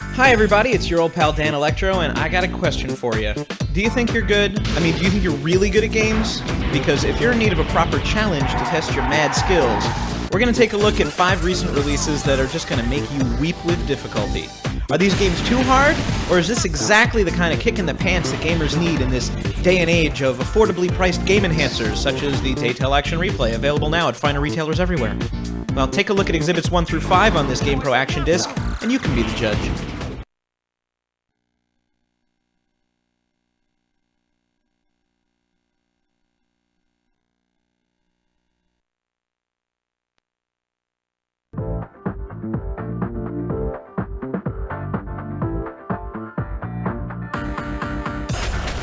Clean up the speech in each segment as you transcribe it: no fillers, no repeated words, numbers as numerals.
Hi everybody, it's your old pal Dan Electro, and I got a question for you. Do you think you're good? Do you think you're really good at games? Because if you're in need of a proper challenge to test your mad skills, we're going to take a look at 5 recent releases that are just going to make you weep with difficulty. Are these games too hard, or is this exactly the kind of kick in the pants that gamers need in this day and age of affordably priced game enhancers, such as the Daytale Action Replay, available now at finer retailers everywhere? Well, take a look at Exhibits 1 through 5 on this Gamepro Action Disc, and you can be the judge.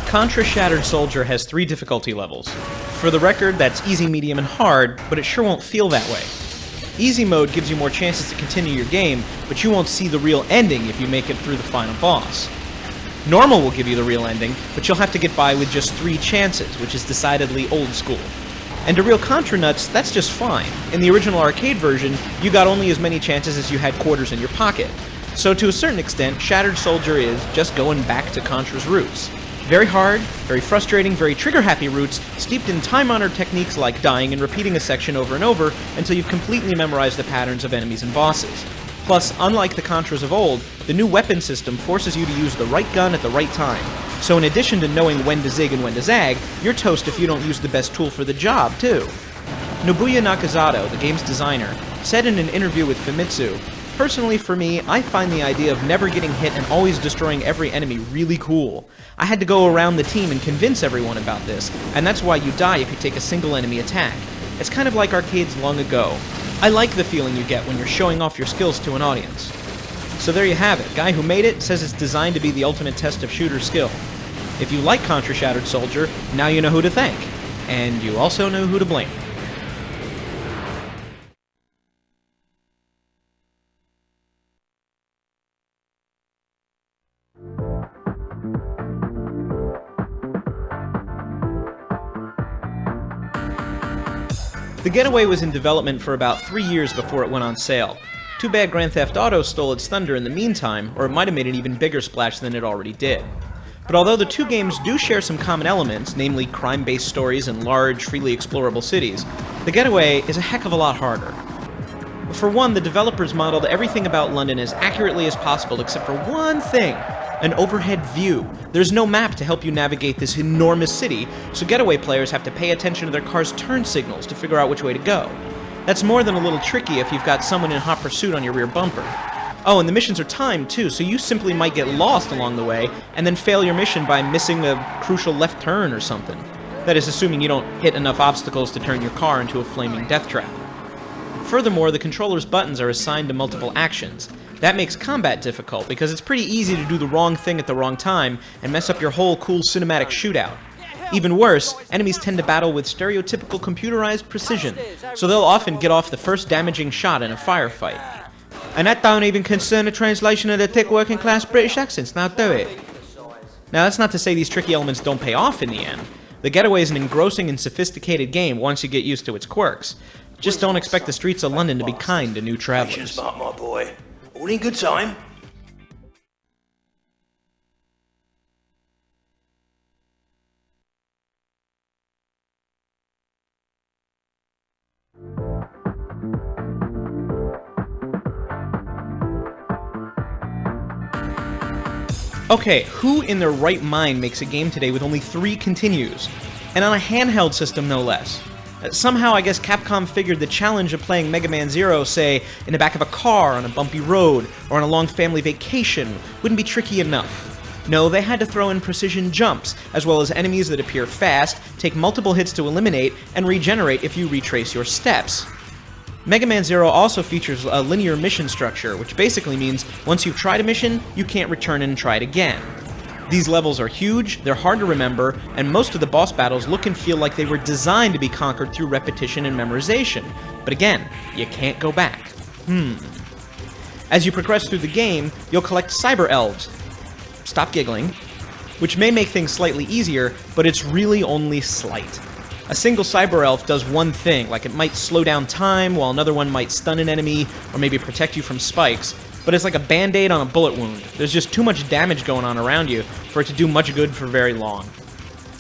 Contra Shattered Soldier has 3 difficulty levels. For the record, that's easy, medium, and hard, but it sure won't feel that way. Easy mode gives you more chances to continue your game, but you won't see the real ending if you make it through the final boss. Normal will give you the real ending, but you'll have to get by with just 3 chances, which is decidedly old school. And to real Contra nuts, that's just fine. In the original arcade version, you got only as many chances as you had quarters in your pocket. So to a certain extent, Shattered Soldier is just going back to Contra's roots. Very hard, very frustrating, very trigger-happy roots, steeped in time-honored techniques like dying and repeating a section over and over until you've completely memorized the patterns of enemies and bosses. Plus, unlike the Contras of old, the new weapon system forces you to use the right gun at the right time. So in addition to knowing when to zig and when to zag, you're toast if you don't use the best tool for the job, too. Nobuya Nakazato, the game's designer, said in an interview with Famitsu, "Personally, for me, I find the idea of never getting hit and always destroying every enemy really cool. I had to go around the team and convince everyone about this, and that's why you die if you take a single enemy attack. It's kind of like arcades long ago. I like the feeling you get when you're showing off your skills to an audience." So there you have it. Guy who made it says it's designed to be the ultimate test of shooter skill. If you like Contra Shattered Soldier, now you know who to thank. And you also know who to blame. The Getaway was in development for about 3 years before it went on sale. Too bad Grand Theft Auto stole its thunder in the meantime, or it might have made an even bigger splash than it already did. But although the two games do share some common elements, namely crime-based stories and large, freely explorable cities, The Getaway is a heck of a lot harder. For one, the developers modeled everything about London as accurately as possible except for one thing: an overhead view. There's no map to help you navigate this enormous city, so Getaway players have to pay attention to their car's turn signals to figure out which way to go. That's more than a little tricky if you've got someone in hot pursuit on your rear bumper. Oh, and the missions are timed too, so you simply might get lost along the way and then fail your mission by missing a crucial left turn or something. That is, assuming you don't hit enough obstacles to turn your car into a flaming death trap. Furthermore, the controller's buttons are assigned to multiple actions. That makes combat difficult, because it's pretty easy to do the wrong thing at the wrong time and mess up your whole cool cinematic shootout. Even worse, enemies tend to battle with stereotypical computerized precision, so they'll often get off the first damaging shot in a firefight. And that don't even concern the translation of the thick working class British accents, now do it? Now that's not to say these tricky elements don't pay off in the end. The Getaway is an engrossing and sophisticated game once you get used to its quirks. Just don't expect the streets of London to be kind to new travelers. Smart, my boy. All in good time. Okay, who in their right mind makes a game today with only 3 continues? And on a handheld system, no less. Somehow, I guess Capcom figured the challenge of playing Mega Man Zero, say, in the back of a car on a bumpy road, or on a long family vacation, wouldn't be tricky enough. No, they had to throw in precision jumps, as well as enemies that appear fast, take multiple hits to eliminate, and regenerate if you retrace your steps. Mega Man Zero also features a linear mission structure, which basically means once you've tried a mission, you can't return and try it again. These levels are huge, they're hard to remember, and most of the boss battles look and feel like they were designed to be conquered through repetition and memorization. But again, you can't go back. As you progress through the game, you'll collect cyber elves. Stop giggling. Which may make things slightly easier, but it's really only slight. A single cyber elf does one thing, like it might slow down time, while another one might stun an enemy, or maybe protect you from spikes, but it's like a band-aid on a bullet wound. There's just too much damage going on around you for it to do much good for very long.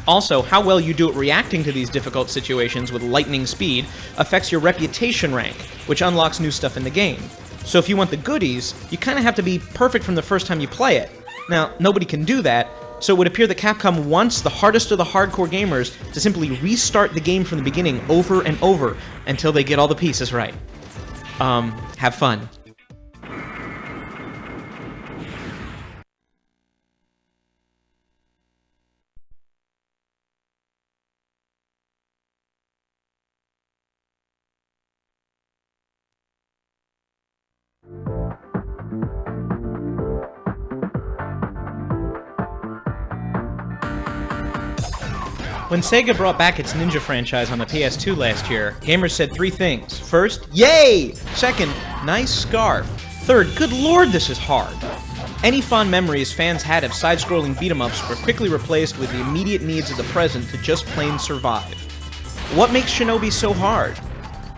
Also, how well you do at reacting to these difficult situations with lightning speed affects your reputation rank, which unlocks new stuff in the game. So if you want the goodies, you kind of have to be perfect from the first time you play it. Now, nobody can do that, so it would appear that Capcom wants the hardest of the hardcore gamers to simply restart the game from the beginning over and over until they get all the pieces right. Have fun. When Sega brought back its Ninja franchise on the PS2 last year, gamers said 3 things. First, yay! Second, nice scarf. Third, good lord, this is hard. Any fond memories fans had of side-scrolling beat-em-ups were quickly replaced with the immediate needs of the present to just plain survive. What makes Shinobi so hard?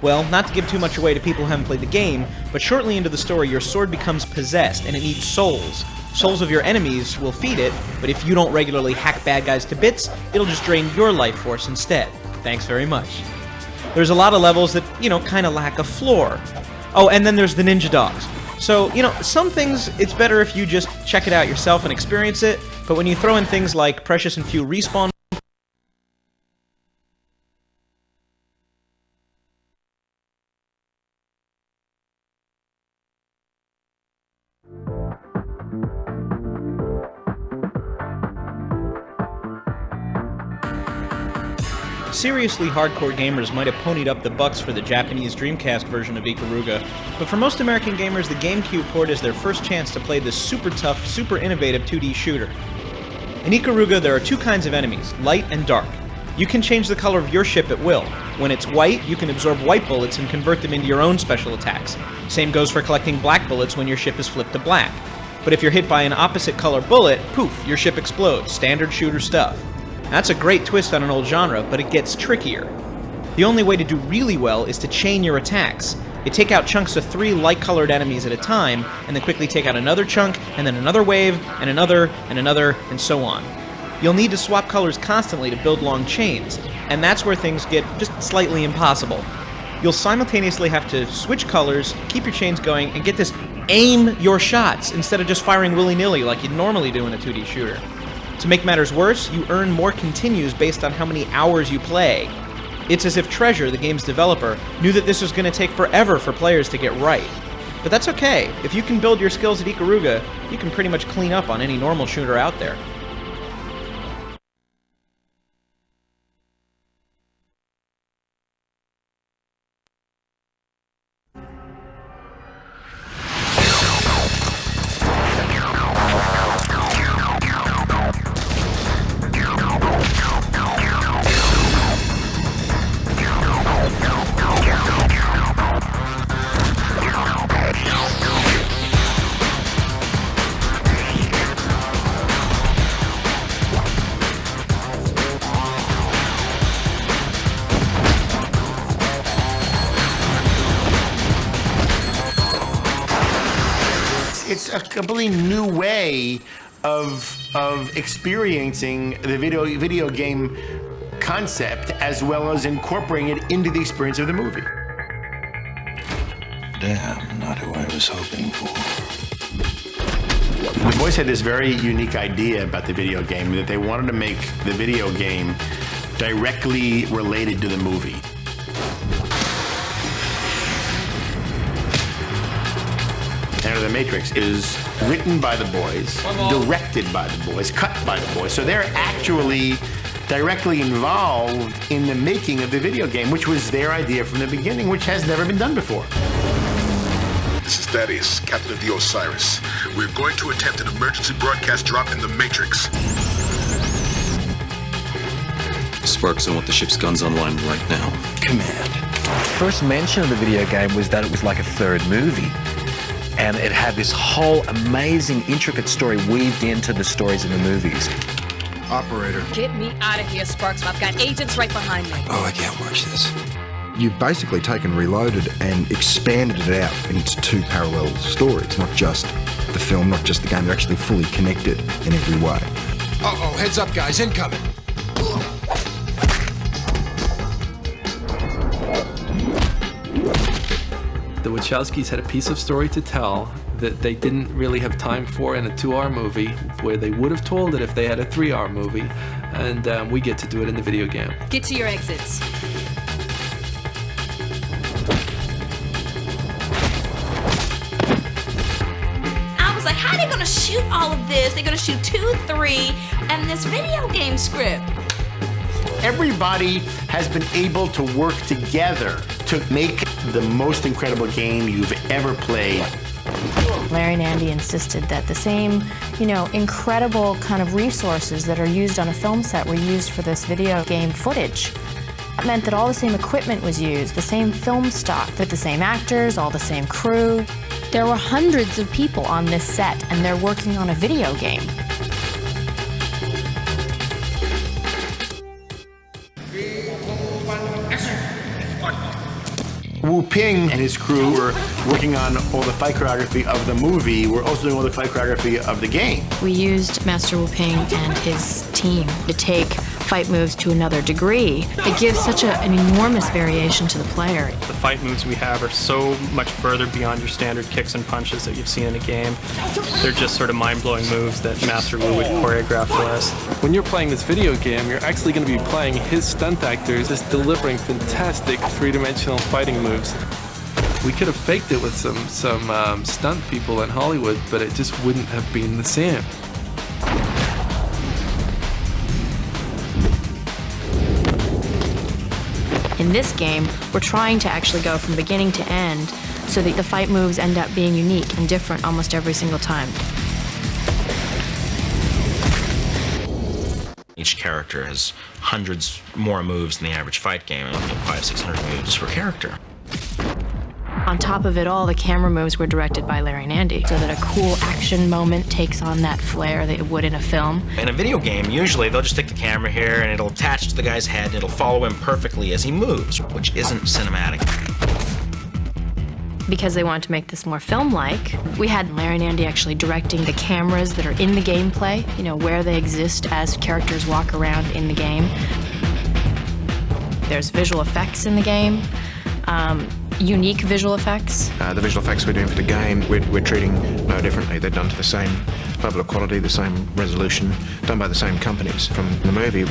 Well, not to give too much away to people who haven't played the game, but shortly into the story your sword becomes possessed and it needs souls. Souls of your enemies will feed it, but if you don't regularly hack bad guys to bits, it'll just drain your life force instead. Thanks very much. There's a lot of levels that, kind of lack a floor. Oh, and then there's the ninja dogs. So, some things it's better if you just check it out yourself and experience it, but when you throw in things like precious and few respawn Seriously hardcore gamers might have ponied up the bucks for the Japanese Dreamcast version of Ikaruga, but for most American gamers, the GameCube port is their first chance to play this super tough, super innovative 2D shooter. In Ikaruga, there are 2 kinds of enemies, light and dark. You can change the color of your ship at will. When it's white, you can absorb white bullets and convert them into your own special attacks. Same goes for collecting black bullets when your ship is flipped to black. But if you're hit by an opposite color bullet, poof, your ship explodes. Standard shooter stuff. That's a great twist on an old genre, but it gets trickier. The only way to do really well is to chain your attacks. You take out chunks of 3 light-colored enemies at a time, and then quickly take out another chunk, and then another wave, and another, and so on. You'll need to swap colors constantly to build long chains, and that's where things get just slightly impossible. You'll simultaneously have to switch colors, keep your chains going, and get this aim your shots instead of just firing willy-nilly like you'd normally do in a 2D shooter. To make matters worse, you earn more continues based on how many hours you play. It's as if Treasure, the game's developer, knew that this was going to take forever for players to get right. But that's okay. If you can build your skills at Ikaruga, you can pretty much clean up on any normal shooter out there. It's a completely new way of experiencing the video game concept as well as incorporating it into the experience of the movie. Damn, not who I was hoping for. The boys had this very unique idea about the video game, that they wanted to make the video game directly related to the movie. Enter the Matrix is written by the boys, directed by the boys, cut by the boys. So they're actually directly involved in the making of the video game, which was their idea from the beginning, which has never been done before. This is Thaddeus, Captain of the Osiris. We're going to attempt an emergency broadcast drop in the Matrix. Sparks, I want the ship's guns online right now. Command. First mention of the video game was that it was like a third movie. And it had this whole amazing, intricate story weaved into the stories in the movies. Operator. Get me out of here, Sparks. I've got agents right behind me. Oh, I can't watch this. You've basically taken Reloaded and expanded it out into two parallel stories, not just the film, not just the game. They're actually fully connected in every way. Uh-oh, heads up, guys, incoming. The Wachowskis had a piece of story to tell that they didn't really have time for in a 2-hour movie, where they would have told it if they had a 3-hour movie, and we get to do it in the video game. Get to your exits. I was like, how are they gonna shoot all of this? They're gonna shoot 2, 3, and this video game script. Everybody has been able to work together to make the most incredible game you've ever played. Larry and Andy insisted that the same, incredible kind of resources that are used on a film set were used for this video game footage. That meant that all the same equipment was used, the same film stock, with the same actors, all the same crew. There were hundreds of people on this set, and they're working on a video game. Wu Ping and his crew were working on all the fight choreography of the movie. We're also doing all the fight choreography of the game. We used Master Wu Ping and his team to take fight moves to another degree. It gives such an enormous variation to the player. The fight moves we have are so much further beyond your standard kicks and punches that you've seen in a game. They're just sort of mind-blowing moves that Master Wu would choreograph for us. When you're playing this video game, you're actually going to be playing his stunt actors just delivering fantastic three-dimensional fighting moves. We could have faked it with some stunt people in Hollywood, but it just wouldn't have been the same. In this game, we're trying to actually go from beginning to end so that the fight moves end up being unique and different almost every single time. Each character has hundreds more moves than the average fight game, 500-600 moves per character. On top of it all, the camera moves were directed by Larry and Andy, so that a cool action moment takes on that flair that it would in a film. In a video game, usually they'll just stick the camera here and it'll attach to the guy's head and it'll follow him perfectly as he moves, which isn't cinematic. Because they wanted to make this more film-like, we had Larry and Andy actually directing the cameras that are in the gameplay, where they exist as characters walk around in the game. There's visual effects in the game. Unique visual effects. The visual effects we're doing for the game, we're treating no differently. They're done to the same level of quality, the same resolution, done by the same companies from the movie.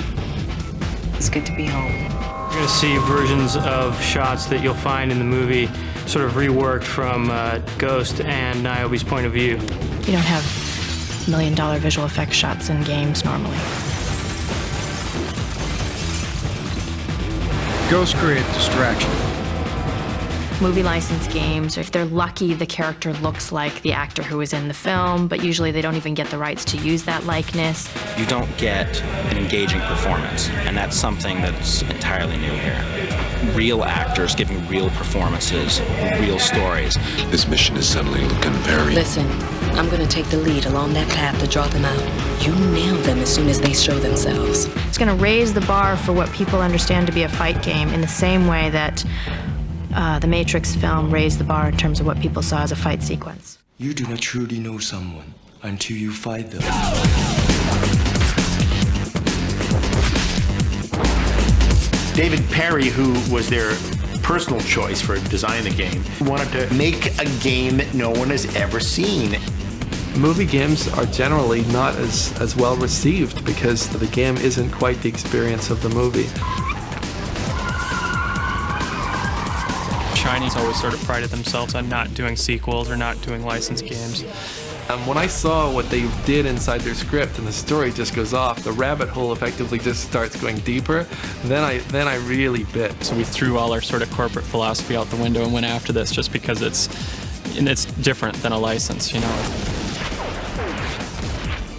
It's good to be home. You're going to see versions of shots that you'll find in the movie sort of reworked from Ghost and Niobe's point of view. You don't have $1 million visual effects shots in games normally. Ghost create distraction. Movie license games, if they're lucky, the character looks like the actor who was in the film, but usually they don't even get the rights to use that likeness. You don't get an engaging performance, and that's something that's entirely new here. Real actors giving real performances, real stories. This mission is suddenly looking very... Listen, I'm gonna take the lead along that path to draw them out. You nail them as soon as they show themselves. It's gonna raise the bar for what people understand to be a fight game in the same way that the Matrix film raised the bar in terms of what people saw as a fight sequence. You do not truly know someone until you fight them. David Perry, who was their personal choice for designing the game, wanted to make a game that no one has ever seen. Movie games are generally not as well received because the game isn't quite the experience of the movie. Chinese always sort of prided themselves on not doing sequels or not doing licensed games. When I saw what they did inside their script and the story just goes off, the rabbit hole effectively just starts going deeper, then I really bit. So we threw all our sort of corporate philosophy out the window and went after this just because it's different than a license,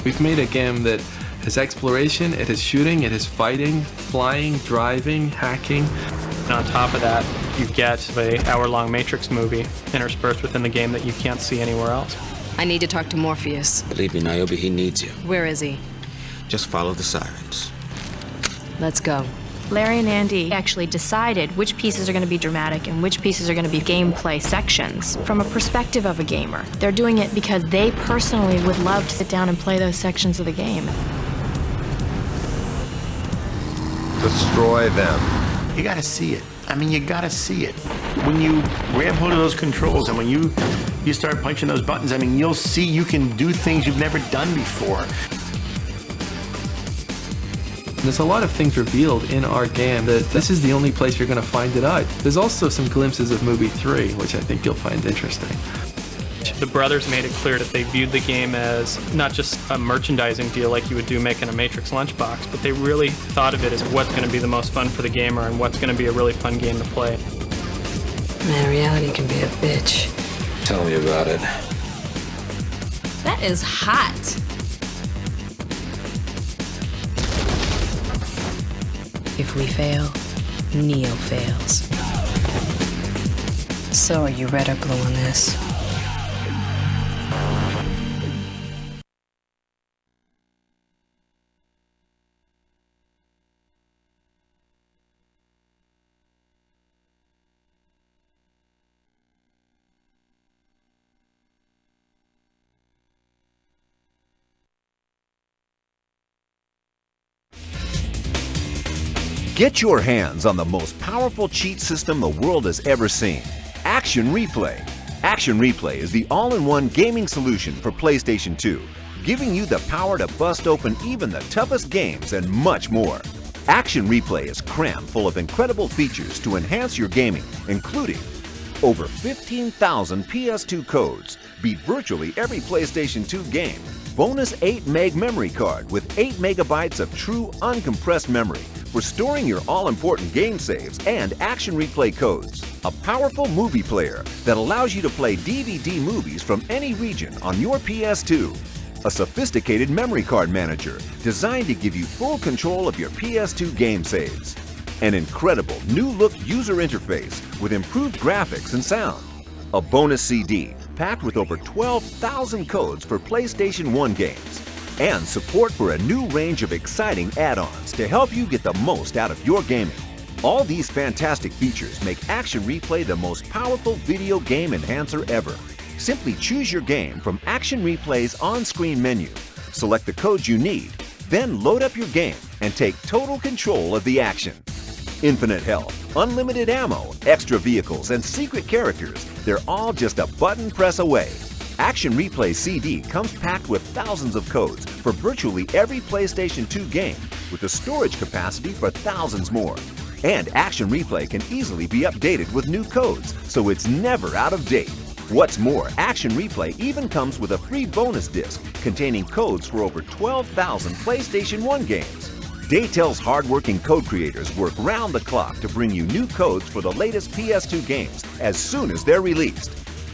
We've made a game that has exploration, it has shooting, it has fighting, flying, driving, hacking. And on top of that, you get the hour-long Matrix movie interspersed within the game that you can't see anywhere else. I need to talk to Morpheus. Believe me, Niobe, he needs you. Where is he? Just follow the sirens. Let's go. Larry and Andy actually decided which pieces are going to be dramatic and which pieces are going to be gameplay sections from a perspective of a gamer. They're doing it because they personally would love to sit down and play those sections of the game. Destroy them. You gotta see it. I mean, you gotta see it. When you grab hold of those controls and when you start punching those buttons, I mean, you'll see you can do things you've never done before. There's a lot of things revealed in our game that this is the only place you're going to find it out. There's also some glimpses of movie 3, which I think you'll find interesting. The brothers made it clear that they viewed the game as not just a merchandising deal like you would do making a Matrix lunchbox, but they really thought of it as what's going to be the most fun for the gamer and what's going to be a really fun game to play. Man, reality can be a bitch. Tell me about it. That is hot. If we fail, Neo fails. So are you red or blue on this? Get your hands on the most powerful cheat system the world has ever seen, Action Replay. Action Replay is the all-in-one gaming solution for PlayStation 2, giving you the power to bust open even the toughest games and much more. Action Replay is crammed full of incredible features to enhance your gaming, including over 15,000 PS2 codes, beat virtually every PlayStation 2 game, bonus 8 meg memory card with 8 megabytes of true uncompressed memory for storing your all-important game saves, and Action Replay codes, a powerful movie player that allows you to play DVD movies from any region on your PS2, a sophisticated memory card manager designed to give you full control of your PS2 game saves, an incredible new-look user interface with improved graphics and sound, a bonus CD packed with over 12,000 codes for PlayStation 1 games, and support for a new range of exciting add-ons to help you get the most out of your gaming. All these fantastic features make Action Replay the most powerful video game enhancer ever. Simply choose your game from Action Replay's on-screen menu, select the codes you need, then load up your game and take total control of the action. Infinite health, unlimited ammo, extra vehicles, and secret characters, they're all just a button press away. Action Replay CD comes packed with thousands of codes for virtually every PlayStation 2 game, with a storage capacity for thousands more. And Action Replay can easily be updated with new codes, so it's never out of date. What's more, Action Replay even comes with a free bonus disc containing codes for over 12,000 PlayStation 1 games. Daytel's hardworking code creators work round the clock to bring you new codes for the latest PS2 games as soon as they're released.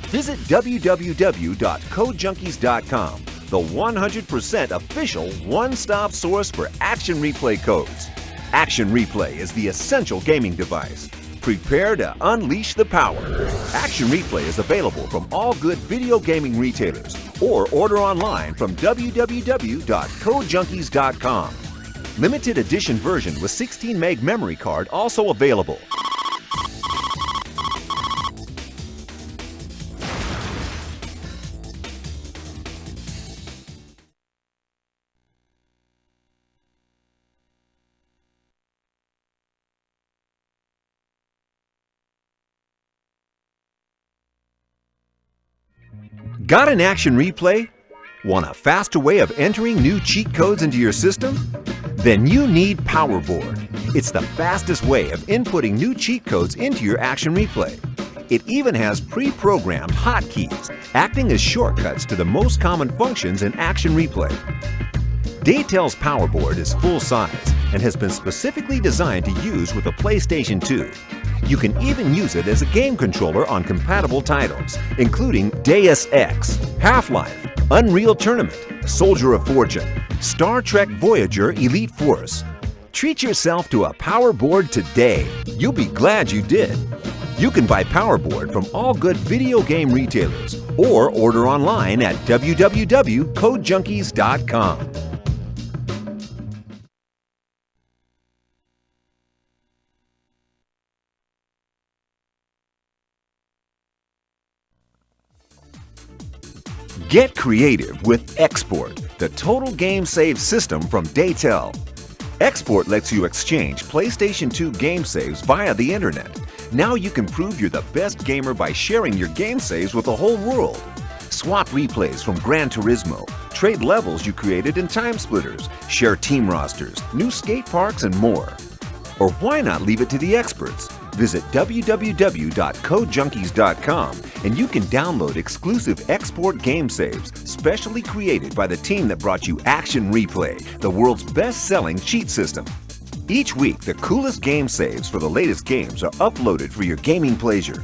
Visit www.codejunkies.com, the 100% official one-stop source for Action Replay codes. Action Replay is the essential gaming device. Prepare to unleash the power. Action Replay is available from all good video gaming retailers or order online from www.codejunkies.com. Limited edition version with 16 meg memory card also available. Got an Action Replay? Want a faster way of entering new cheat codes into your system? Then you need PowerBoard. It's the fastest way of inputting new cheat codes into your Action Replay. It even has pre-programmed hotkeys, acting as shortcuts to the most common functions in Action Replay. Daytel's PowerBoard is full-size and has been specifically designed to use with a PlayStation 2. You can even use it as a game controller on compatible titles, including Deus Ex, Half-Life, Unreal Tournament, Soldier of Fortune, Star Trek Voyager Elite Force. Treat yourself to a PowerBoard today. You'll be glad you did. You can buy PowerBoard from all good video game retailers or order online at www.codejunkies.com. Get creative with Export, the total game save system from Daytel. Export lets you exchange PlayStation 2 game saves via the internet. Now you can prove you're the best gamer by sharing your game saves with the whole world. Swap replays from Gran Turismo, trade levels you created in Time Splitters, share team rosters, new skate parks, and more. Or why not leave it to the experts? Visit www.codejunkies.com and you can download exclusive export game saves specially created by the team that brought you Action Replay, the world's best-selling cheat system. Each week, the coolest game saves for the latest games are uploaded for your gaming pleasure.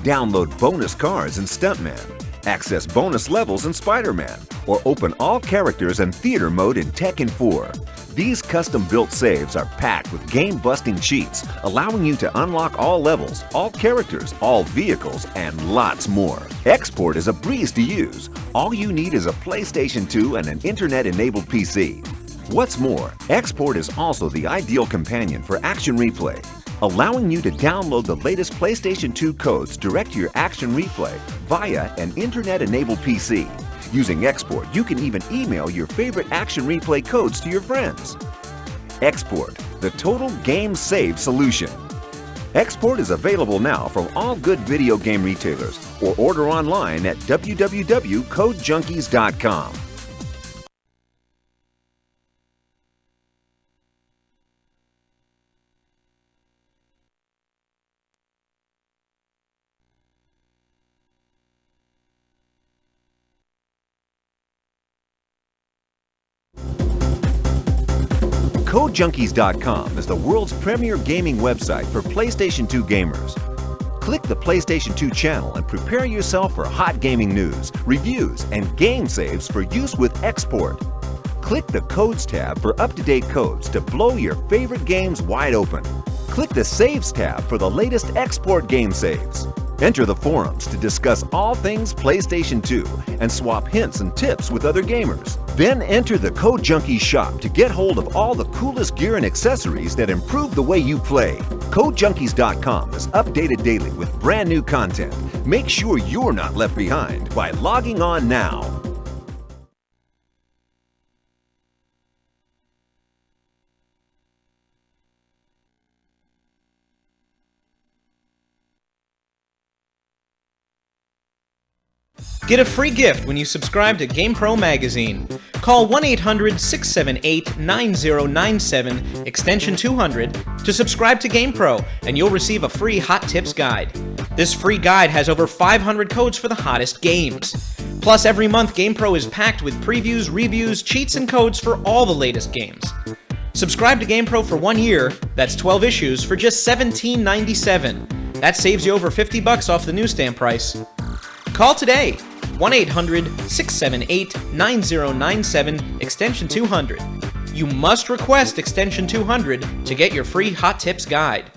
Download bonus cars in Stuntman, access bonus levels in Spider-Man, or open all characters and theater mode in Tekken 4. These custom-built saves are packed with game-busting cheats, allowing you to unlock all levels, all characters, all vehicles, and lots more. Export is a breeze to use. All you need is a PlayStation 2 and an internet-enabled PC. What's more, Export is also the ideal companion for Action Replay, allowing you to download the latest PlayStation 2 codes direct to your Action Replay via an internet-enabled PC. Using Export, you can even email your favorite Action Replay codes to your friends. Export, the total game save solution. Export is available now from all good video game retailers or order online at www.codejunkies.com. CodeJunkies.com is the world's premier gaming website for PlayStation 2 gamers. Click the PlayStation 2 channel and prepare yourself for hot gaming news, reviews, and game saves for use with Export. Click the Codes tab for up-to-date codes to blow your favorite games wide open. Click the Saves tab for the latest Export game saves. Enter the forums to discuss all things PlayStation 2 and swap hints and tips with other gamers. Then enter the Code Junkies shop to get hold of all the coolest gear and accessories that improve the way you play. CodeJunkies.com is updated daily with brand new content. Make sure you're not left behind by logging on now. Get a free gift when you subscribe to Gamepro magazine. Call 1-800-678-9097, extension 200, to subscribe to Gamepro, and you'll receive a free Hot Tips guide. This free guide has over 500 codes for the hottest games. Plus, every month, Gamepro is packed with previews, reviews, cheats, and codes for all the latest games. Subscribe to Gamepro for 1 year, that's 12 issues, for just $17.97. That saves you over $50 off the newsstand price. Call today, 1-800-678-9097, extension 200. You must request extension 200 to get your free Hot Tips guide.